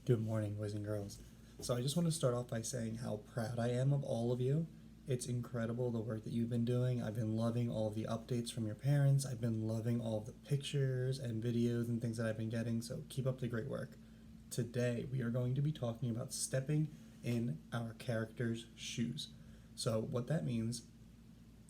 Good morning, boys and girls. So I just want to start off by saying how proud I am of all of you. It's incredible the work that you've been doing. I've been loving all of the updates from your parents. I've been loving all of the pictures and videos and things that I've been getting, so keep up the great work. Today, we are going to be talking about stepping in our character's shoes. So what that means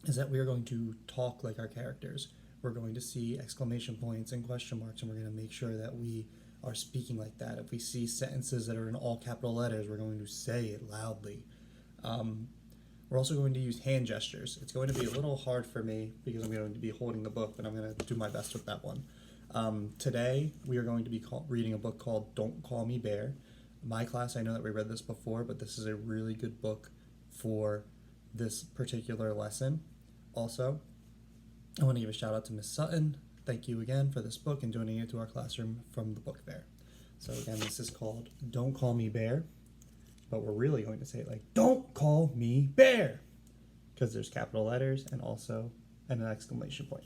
is that we are going to talk like our characters. We're going to see exclamation points and question marks, and we're going to make sure that we are speaking like that. If we see sentences that are in all capital letters, we're going to say it loudly. We're also going to use hand gestures. It's going to be a little hard for me because I'm going to be holding the book, but I'm going to do my best with that one. Today, we are going to be reading a book called Don't Call Me Bear. My class, I know that we read this before, but this is a really good book for this particular lesson. Also, I want to give a shout out to Miss Sutton. Thank you again for this book and donating it to our classroom from the book fair. So again, this is called Don't Call Me Bear, but we're really going to say it like, Don't Call Me Bear, because there's capital letters and also an exclamation point.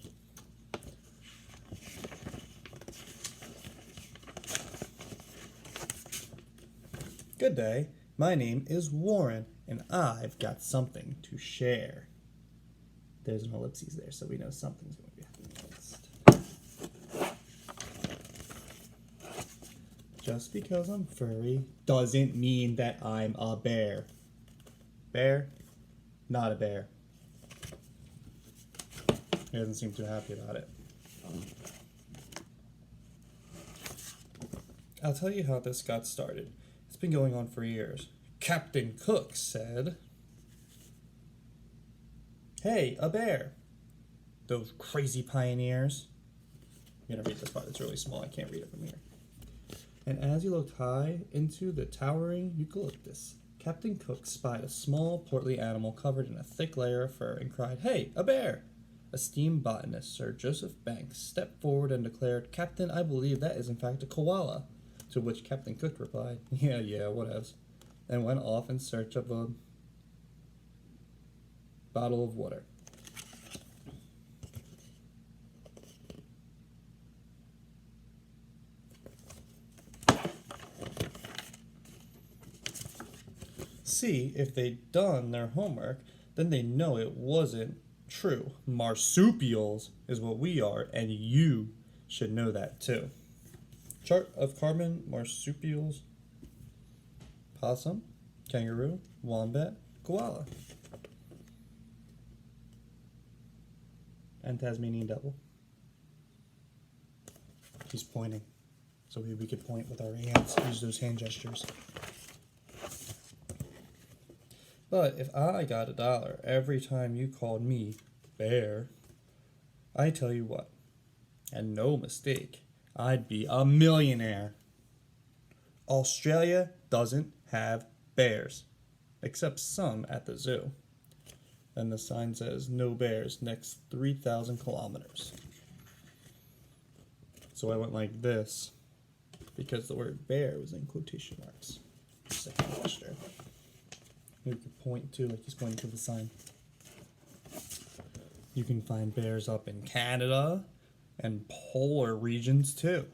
Good day, my name is Warren, and I've got something to share. There's an ellipses there, so we know something's going to be happening next. Just because I'm furry doesn't mean that I'm a bear. Bear? Not a bear. He doesn't seem too happy about it. I'll tell you how this got started. It's been going on for years. Captain Cook said, "Hey, a bear. Those crazy pioneers." I'm going to read this part. It's really small. I can't read it from here. And as he looked high into the towering eucalyptus, Captain Cook spied a small, portly animal covered in a thick layer of fur and cried, "Hey, a bear!" Esteemed botanist Sir Joseph Banks stepped forward and declared, "Captain, I believe that is in fact a koala." To which Captain Cook replied, Yeah, whatevs, and went off in search of a bottle of water. See, if they'd done their homework, then they know it wasn't true. Marsupials is what we are, and you should know that too. Chart of carbon marsupials: possum, kangaroo, wombat, koala, and Tasmanian devil. He's pointing, so we could point with our hands, use those hand gestures. But if I got $1 every time you called me bear, I tell you what, and no mistake, I'd be a millionaire. Australia doesn't have bears, except some at the zoo. And the sign says, "No bears next 3,000 kilometers." So I went like this, because the word bear was in quotation marks. Second gesture. You could point to, like he's pointing to the sign. You can find bears up in Canada and polar regions too.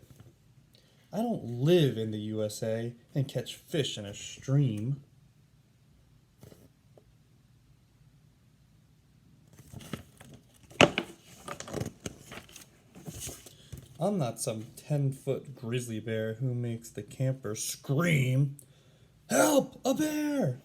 I don't live in the USA and catch fish in a stream. I'm not some 10-foot grizzly bear who makes the camper scream, "Help! A bear!"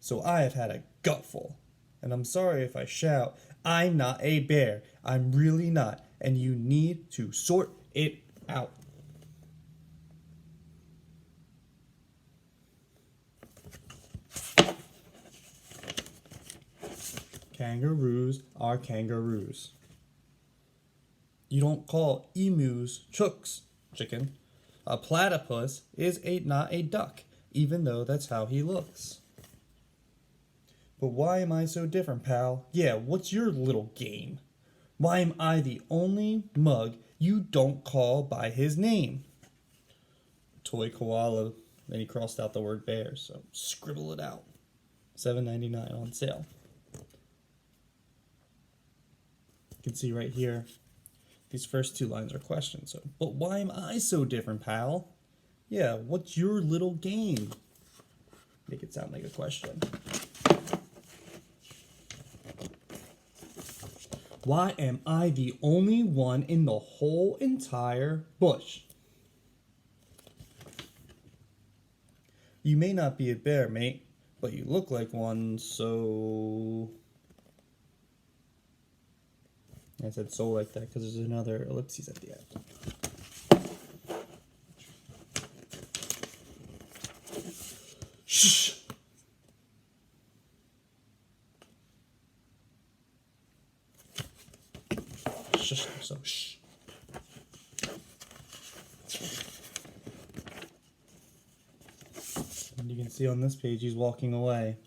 So I have had a gutful, and I'm sorry if I shout, I'm not a bear. I'm really not, and you need to sort it out. Kangaroos are kangaroos. You don't call emus chooks, chicken. A platypus is not a duck, even though that's how he looks. But why am I so different, pal? Yeah, what's your little game? Why am I the only mug you don't call by his name? Toy koala. Then he crossed out the word bear, so scribble it out. $7.99 on sale. You can see right here, These first two lines are questions. So, but why am I so different, pal? Yeah, what's your little game? Make it sound like a question. Why am I the only one in the whole entire bush? You may not be a bear, mate, but you look like one, so... I said so like that because there's another ellipses at the end. Shh! Shh, so shh. And you can see on this page he's walking away.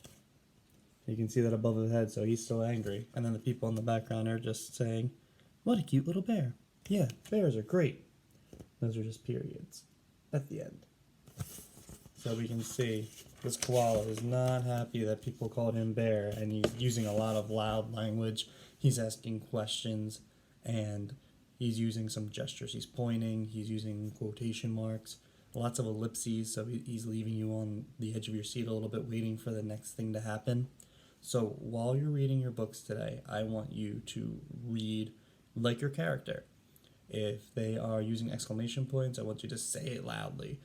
You can see that above his head, so he's still angry. And then the people in the background are just saying, what a cute little bear. Yeah, bears are great. Those are just periods at the end. So we can see this koala is not happy that people called him bear, and he's using a lot of loud language. He's asking questions, and he's using some gestures. He's pointing, he's using quotation marks, lots of ellipses, so he's leaving you on the edge of your seat a little bit, waiting for the next thing to happen. So while you're reading your books today, I want you to read like your character. If they are using exclamation points, I want you to say it loudly.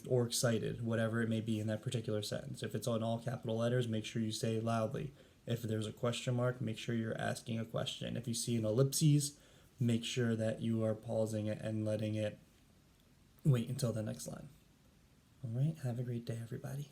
Or excited, whatever it may be in that particular sentence. If it's on all capital letters, make sure you say it loudly. If there's a question mark, make sure you're asking a question. If you see an ellipses, make sure that you are pausing it and letting it wait until the next line. All right, have a great day, everybody.